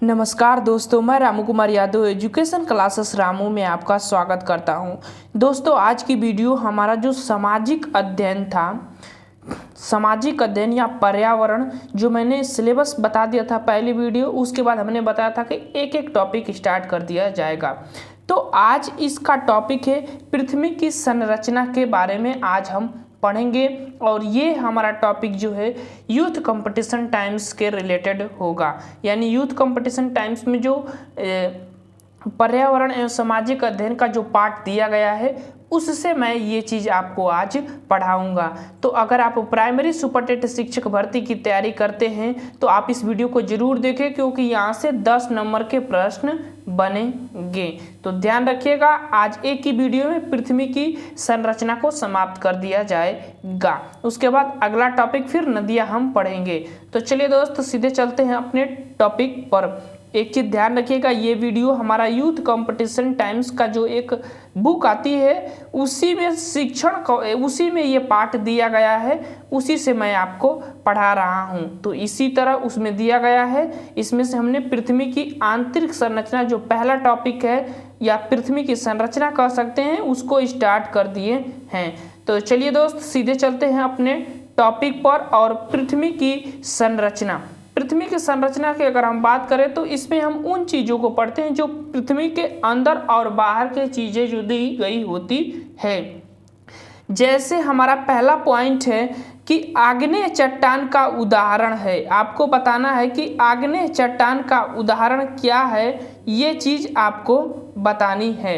नमस्कार दोस्तों, मैं रामू कुमार यादव एजुकेशन क्लासेस रामू में आपका स्वागत करता हूं। दोस्तों, आज की वीडियो हमारा जो सामाजिक अध्ययन था, सामाजिक अध्ययन या पर्यावरण, जो मैंने सिलेबस बता दिया था पहली वीडियो, उसके बाद हमने बताया था कि एक एक टॉपिक स्टार्ट कर दिया जाएगा। तो आज इसका टॉपिक है पृथ्वी की संरचना के बारे में आज हम पढ़ेंगे और ये हमारा टॉपिक जो है यूथ कंपटीशन टाइम्स के रिलेटेड होगा। यानी यूथ कंपटीशन टाइम्स में जो पर्यावरण एवं सामाजिक अध्ययन का जो पार्ट दिया गया है उससे मैं ये चीज़ आपको आज पढ़ाऊंगा। तो अगर आप प्राइमरी सुपरटेट शिक्षक भर्ती की तैयारी करते हैं तो आप इस वीडियो को जरूर देखें, क्योंकि यहाँ से 10 नंबर के प्रश्न बनेंगे। तो ध्यान रखिएगा, आज एक ही वीडियो में पृथ्वी की संरचना को समाप्त कर दिया जाएगा। उसके बाद अगला टॉपिक फिर नदियाँ हम पढ़ेंगे। तो चलिए दोस्त, सीधे चलते हैं अपने टॉपिक पर। एक चीज़ ध्यान रखिएगा, ये वीडियो हमारा यूथ कंपटीशन टाइम्स का जो एक बुक आती है उसी में शिक्षण को, उसी में ये पाठ दिया गया है, उसी से मैं आपको पढ़ा रहा हूँ। तो इसी तरह उसमें दिया गया है, इसमें से हमने पृथ्वी की आंतरिक संरचना जो पहला टॉपिक है या पृथ्वी की संरचना कह सकते हैं, उसको स्टार्ट कर दिए हैं। तो चलिए दोस्त, सीधे चलते हैं अपने टॉपिक पर। और पृथ्वी की संरचना, पृथ्वी की संरचना की अगर हम बात करें तो इसमें हम उन चीज़ों को पढ़ते हैं जो पृथ्वी के अंदर और बाहर के चीज़ें जो दी गई होती है। जैसे हमारा पहला पॉइंट है कि आग्नेय चट्टान का उदाहरण है। आपको बताना है कि आग्नेय चट्टान का उदाहरण क्या है, ये चीज़ आपको बतानी है।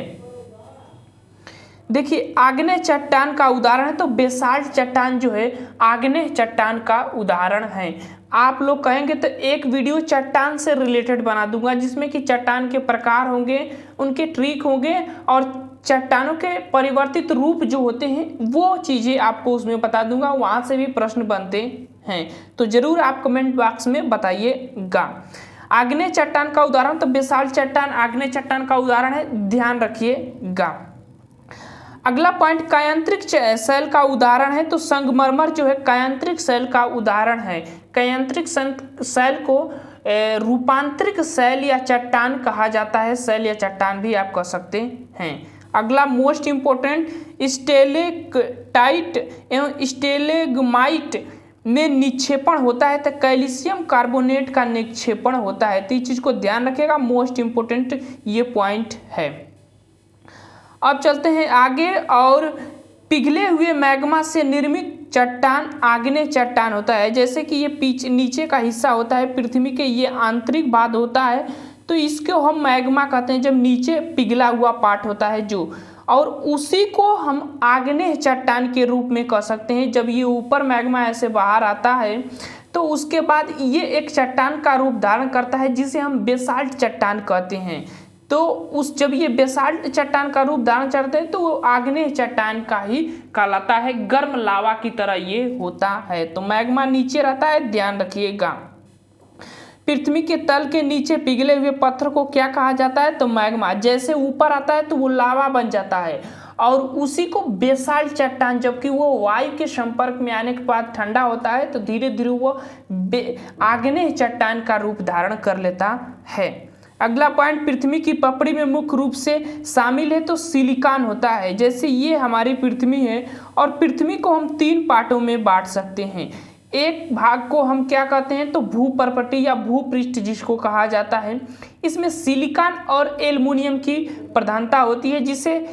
देखिए, आग्नेय चट्टान का उदाहरण है तो बेसाल्ट चट्टान जो है आग्नेय चट्टान का उदाहरण है। आप लोग कहेंगे तो एक वीडियो चट्टान से रिलेटेड बना दूंगा, जिसमें कि चट्टान के प्रकार होंगे, उनके ट्रिक होंगे और चट्टानों के परिवर्तित रूप जो होते हैं वो चीज़ें आपको उसमें बता दूंगा। वहाँ से भी प्रश्न बनते हैं, तो जरूर आप कमेंट बॉक्स में बताइएगा। आग्नेय चट्टान का उदाहरण तो बेसाल्ट चट्टान आग्नेय चट्टान का उदाहरण है, ध्यान रखिएगा। अगला पॉइंट कायांतरिक शैल का उदाहरण है, तो संगमरमर जो है कायांतरिक शैल का उदाहरण है। कायांतरिक शैल को रूपांतरिक शैल या चट्टान कहा जाता है, शैल या चट्टान भी आप कह सकते हैं। अगला मोस्ट इंपोर्टेंट, स्टेलेक्टाइट एवं स्टेलेग्माइट में निक्षेपण होता है, तो कैल्शियम कार्बोनेट का निक्षेपण होता है। तो इस चीज़ को ध्यान रखिएगा, मोस्ट इंपोर्टेंट ये पॉइंट है। अब चलते हैं आगे, और पिघले हुए मैग्मा से निर्मित चट्टान आग्नेय चट्टान होता है। जैसे कि ये नीचे का हिस्सा होता है पृथ्वी के, ये आंतरिक भाग होता है, तो इसको हम मैग्मा कहते हैं, जब नीचे पिघला हुआ पार्ट होता है जो, और उसी को हम आग्नेय चट्टान के रूप में कह सकते हैं। जब ये ऊपर मैग्मा ऐसे बाहर आता है तो उसके बाद ये एक चट्टान का रूप धारण करता है, जिसे हम बेसाल्ट चट्टान कहते हैं। तो जब ये बेसाल्ट चट्टान का रूप धारण करते हैं तो वो आग्नेय चट्टान का ही कहलाता है, गर्म लावा की तरह ये होता है। तो मैग्मा नीचे रहता है, ध्यान रखिएगा। पृथ्वी के तल के नीचे पिघले हुए पत्थर को क्या कहा जाता है, तो मैग्मा। जैसे ऊपर आता है तो वो लावा बन जाता है, और उसी को बेसाल्ट चट्टान, जबकि वो वायु के संपर्क में आने के बाद ठंडा होता है तो धीरे धीरे वो आग्नेय चट्टान का रूप धारण कर लेता है। अगला पॉइंट, पृथ्वी की पपड़ी में मुख्य रूप से शामिल है तो सिलिकॉन होता है। जैसे ये हमारी पृथ्वी है और पृथ्वी को हम 3 पार्टों में बांट सकते हैं। एक भाग को हम क्या कहते हैं, तो भूपर्पटी या भूपृष्ठ जिसको कहा जाता है, इसमें सिलिकॉन और एल्युमिनियम की प्रधानता होती है, जिसे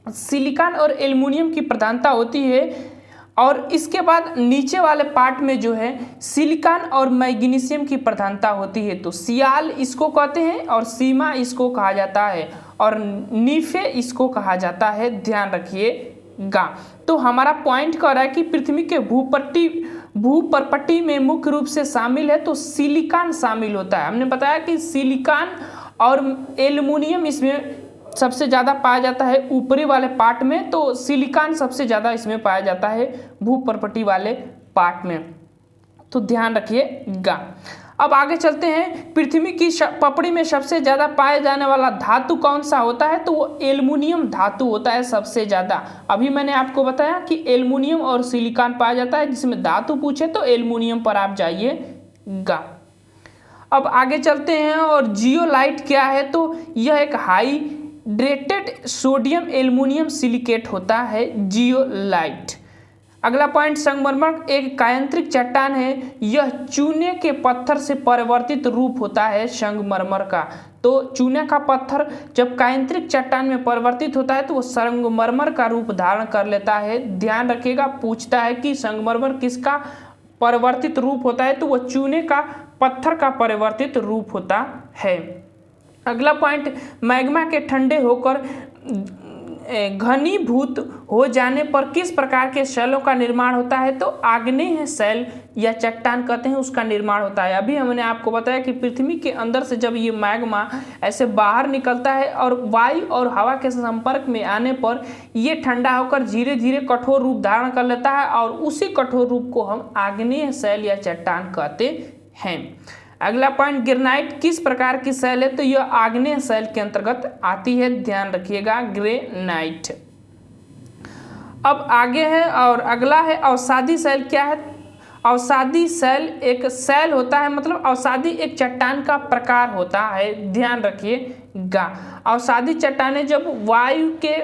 सिलिकॉन और एल्युमिनियम की प्रधानता होती है। और इसके बाद नीचे वाले पार्ट में जो है सिलिकॉन और मैग्नीशियम की प्रधानता होती है। तो सियाल इसको कहते हैं और सीमा इसको कहा जाता है और नीफे इसको कहा जाता है, ध्यान रखिएगा। तो हमारा पॉइंट कह रहा है कि पृथ्वी के भूपर्पटी में मुख्य रूप से शामिल है तो सिलिकॉन शामिल होता है। हमने बताया कि सिलिकॉन और एल्युमिनियम इसमें सबसे ज़्यादा पाया जाता है ऊपरी वाले पार्ट में, तो सिलिकॉन सबसे ज़्यादा इसमें पाया जाता है भूपर्पटी वाले पार्ट में, तो ध्यान रखिएगा। अब आगे चलते हैं, पृथ्वी की पपड़ी में सबसे ज़्यादा पाया जाने वाला धातु कौन सा होता है, तो वो एल्युमिनियम धातु होता है सबसे ज़्यादा। अभी मैंने आपको बताया कि एल्युमिनियम और सिलिकॉन पाया जाता है, जिसमें धातु पूछे तो एल्युमिनियम पर आप जाइएगा। अब आगे चलते हैं। और जियोलाइट क्या है, तो यह एक हाइड्रेटेड सोडियम एल्युमिनियम सिलिकेट होता है जियोलाइट। अगला पॉइंट, संगमरमर एक कायांतरिक चट्टान है, यह चूने के पत्थर से परिवर्तित रूप होता है संगमरमर का। तो चूने का पत्थर जब कायांतरिक चट्टान में परिवर्तित होता है तो वो संगमरमर का रूप धारण कर लेता है। ध्यान रखिएगा, पूछता है कि संगमरमर किसका परिवर्तित रूप होता है, तो वो चूने का पत्थर का परिवर्तित रूप होता है। अगला पॉइंट, मैग्मा के ठंडे होकर घनीभूत हो जाने पर किस प्रकार के शैलों का निर्माण होता है, तो आग्नेय शैल या चट्टान कहते हैं उसका निर्माण होता है। अभी हमने आपको बताया कि पृथ्वी के अंदर से जब ये मैग्मा ऐसे बाहर निकलता है और वायु और हवा के संपर्क में आने पर ये ठंडा होकर धीरे धीरे कठोर रूप धारण कर लेता है और उसी कठोर रूप को हम आग्नेय शैल या चट्टान कहते हैं। अगला पॉइंट, ग्रेनाइट किस प्रकार की शैल है, तो यह आग्नेय शैल के अंतर्गत आती है। ध्यान रखिएगा, ग्रेनाइट। अब आगे है और अगला है अवसादी शैल। क्या है, अवसादी शैल एक शैल होता है, मतलब अवसादी एक चट्टान का प्रकार होता है। ध्यान रखिएगा, अवसादी चट्टानें जब वायु के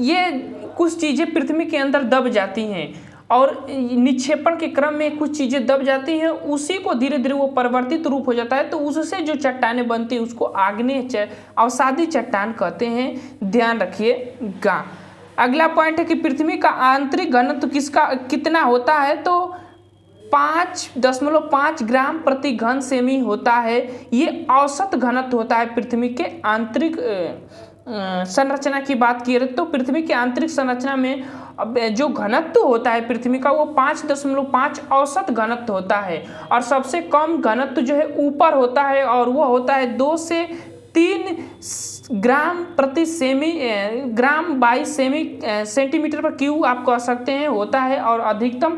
ये कुछ चीज़ें पृथ्वी के अंदर दब जाती हैं और निक्षेपण के क्रम में कुछ चीज़ें दब जाती हैं, उसी को धीरे धीरे वो परिवर्तित रूप हो जाता है, तो उससे जो चट्टानें बनती हैं उसको आग्नेय अवसादी चट्टान कहते हैं। ध्यान रखिएगा। अगला पॉइंट है कि पृथ्वी का आंतरिक घनत्व कितना होता है, तो 5.5 ग्राम प्रति घन सेमी होता है। ये औसत घनत्व होता है पृथ्वी के आंतरिक संरचना की बात की तो पृथ्वी की आंतरिक संरचना में अब जो घनत्व होता है पृथ्वी का वो 5.5 औसत घनत्व होता है। और सबसे कम घनत्व जो है ऊपर होता है और वो होता है 2 से 3 ग्राम प्रति ग्राम बाई सेंटीमीटर पर क्यू आप कह सकते हैं होता है। और अधिकतम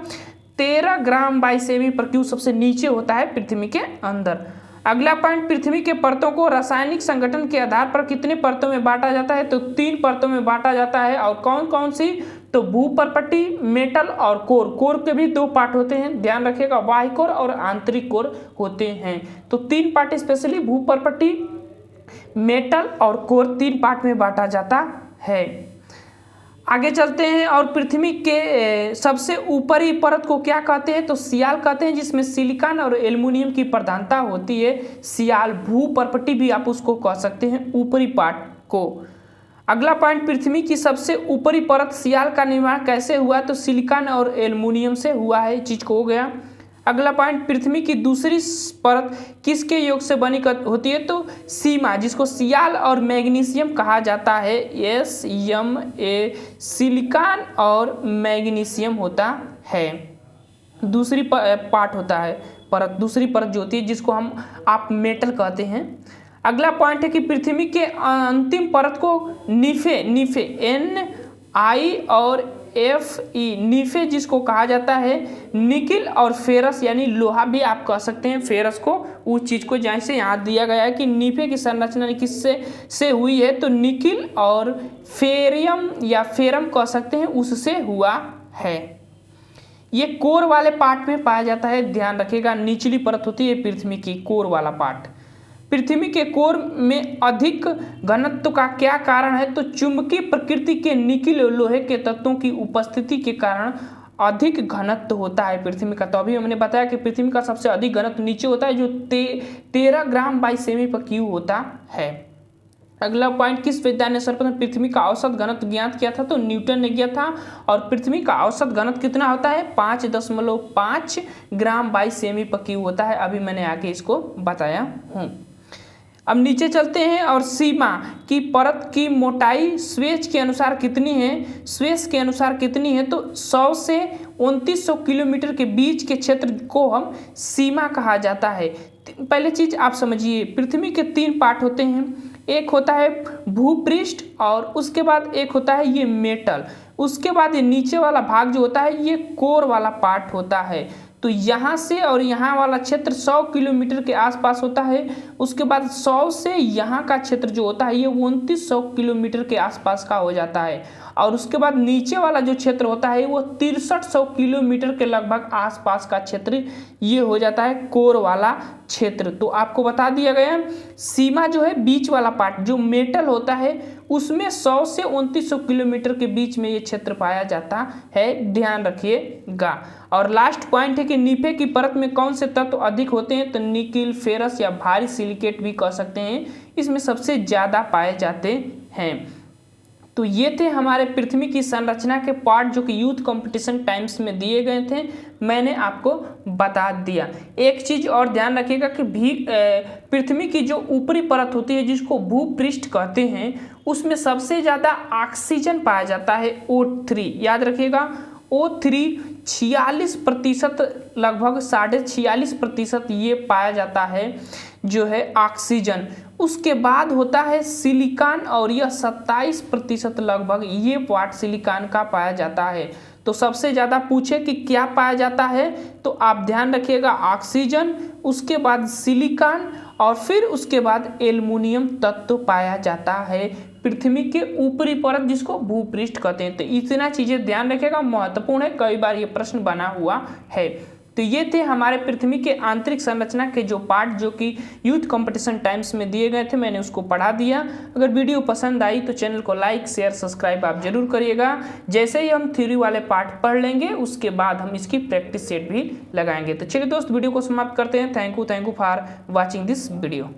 13 ग्राम बाई सेमी पर क्यू सबसे नीचे होता है पृथ्वी के अंदर। अगला पॉइंट, पृथ्वी के परतों को रासायनिक संगठन के आधार पर कितने परतों में बांटा जाता है, तो 3 परतों में बांटा जाता है। और कौन कौन सी, तो भूपर्पटी, मेटल और कोर। कोर के भी 2 पार्ट होते हैं, ध्यान रखिएगा, बाह्य कोर और आंतरिक कोर होते हैं। तो 3 पार्ट स्पेशली भूपर्पटी, मेटल और कोर 3 पार्ट में बांटा जाता है। आगे चलते हैं और पृथ्वी के सबसे ऊपरी परत को क्या कहते हैं, तो सियाल कहते हैं, जिसमें सिलिकॉन और एल्युमिनियम की प्रधानता होती है। सियाल, भूपर्पटी भी आप उसको कह सकते हैं, ऊपरी पार्ट को। अगला पॉइंट, पृथ्वी की सबसे ऊपरी परत सियाल का निर्माण कैसे हुआ, तो सिलिकॉन और एल्युमिनियम से हुआ है, चीज को हो गया। अगला पॉइंट, पृथ्वी की दूसरी परत किसके योग से बनी होती है, तो सीमा, जिसको सियाल और मैग्नीशियम कहा जाता है। SMA, सिलिकॉन और मैग्नीशियम होता है, दूसरी पार्ट होता है परत, दूसरी परत जो होती है जिसको आप मेटल कहते हैं। अगला पॉइंट है कि पृथ्वी के अंतिम परत को नीफे NI और FE नीफे जिसको कहा जाता है। निकिल और फेरस यानी लोहा भी आप कह सकते हैं फेरस को, उस चीज़ को जैसे यहाँ दिया गया है कि नीफे की संरचना किससे से हुई है, तो निकिल और फेरियम या फेरम कह सकते हैं, उससे हुआ है। ये कोर वाले पार्ट में पाया जाता है, ध्यान रखिएगा, निचली परत होती है पृथ्वी की, कोर वाला पार्ट। पृथ्वी के कोर में अधिक घनत्व का क्या कारण है, तो चुंबकीय प्रकृति के निकिल और लोहे के तत्वों की उपस्थिति के कारण अधिक घनत्व होता है पृथ्वी का। तो अभी हमने बताया कि पृथ्वी का सबसे अधिक घनत्व नीचे होता है, जो 13 ग्राम बाई सेमी पर क्यू होता है। अगला पॉइंट, किस वैज्ञानिक ने सर्वप्रथम पृथ्वी का औसत घनत्व ज्ञात किया था, तो न्यूटन ने किया था। और पृथ्वी का औसत घनत्व कितना होता है, 5.5 ग्राम बाई सेमी पर क्यू होता है। अभी मैंने आगे इसको बताया हूँ। अब नीचे चलते हैं और सीमा की परत की मोटाई स्वेज के अनुसार कितनी है, स्वेज के अनुसार कितनी है, तो 100 से 2900 किलोमीटर के बीच के क्षेत्र को हम सीमा कहा जाता है। पहले चीज आप समझिए, पृथ्वी के 3 पार्ट होते हैं, एक होता है भूपृष्ठ और उसके बाद एक होता है ये मेटल, उसके बाद ये नीचे वाला भाग जो होता है ये कोर वाला पार्ट होता है। तो यहाँ से और यहाँ वाला क्षेत्र 100 किलोमीटर के आसपास होता है। उसके बाद 100 से यहाँ का क्षेत्र जो होता है ये 2900 किलोमीटर के आसपास का हो जाता है। और उसके बाद नीचे वाला जो क्षेत्र होता है वो 6300 किलोमीटर के लगभग आसपास का क्षेत्र ये हो जाता है कोर वाला क्षेत्र। तो आपको बता दिया गया सीमा जो है बीच वाला पार्ट जो मेटल होता है उसमें 100 से 2900 किलोमीटर के बीच में ये क्षेत्र पाया जाता है, ध्यान रखिएगा। और लास्ट पॉइंट है कि नीफे की परत में कौन से तत्व अधिक होते हैं, तो निकिल, फेरस या भारी सिलिकेट भी कह सकते हैं, इसमें सबसे ज़्यादा पाए जाते हैं। तो ये थे हमारे पृथ्वी की संरचना के पार्ट जो कि यूथ कंपटीशन टाइम्स में दिए गए थे, मैंने आपको बता दिया। एक चीज़ और ध्यान रखिएगा कि पृथ्वी की जो ऊपरी परत होती है जिसको भूपृष्ठ कहते हैं उसमें सबसे ज़्यादा ऑक्सीजन पाया जाता है O3, याद रखिएगा O3 46%, लगभग 46.5% ये पाया जाता है जो है ऑक्सीजन। उसके बाद होता है सिलिकॉन और यह 27% लगभग ये पार्ट सिलिकॉन का पाया जाता है। तो सबसे ज़्यादा पूछे कि क्या पाया जाता है तो आप ध्यान रखिएगा ऑक्सीजन, उसके बाद सिलिकॉन और फिर उसके बाद एल्युमिनियम तत्व पाया जाता है पृथ्वी के ऊपरी परत जिसको भूपृष्ठ कहते हैं। तो इतना चीज़ें ध्यान रखिएगा, महत्वपूर्ण है, कई बार ये प्रश्न बना हुआ है। तो ये थे हमारे पृथ्वी के आंतरिक संरचना के जो पार्ट जो कि यूथ कंपटीशन टाइम्स में दिए गए थे, मैंने उसको पढ़ा दिया। अगर वीडियो पसंद आई तो चैनल को लाइक शेयर सब्सक्राइब आप जरूर करिएगा। जैसे ही हम थ्योरी वाले पार्ट पढ़ लेंगे उसके बाद हम इसकी प्रैक्टिस सेट भी लगाएंगे। तो चलिए दोस्त वीडियो को समाप्त करते हैं। Thank you for watching this video.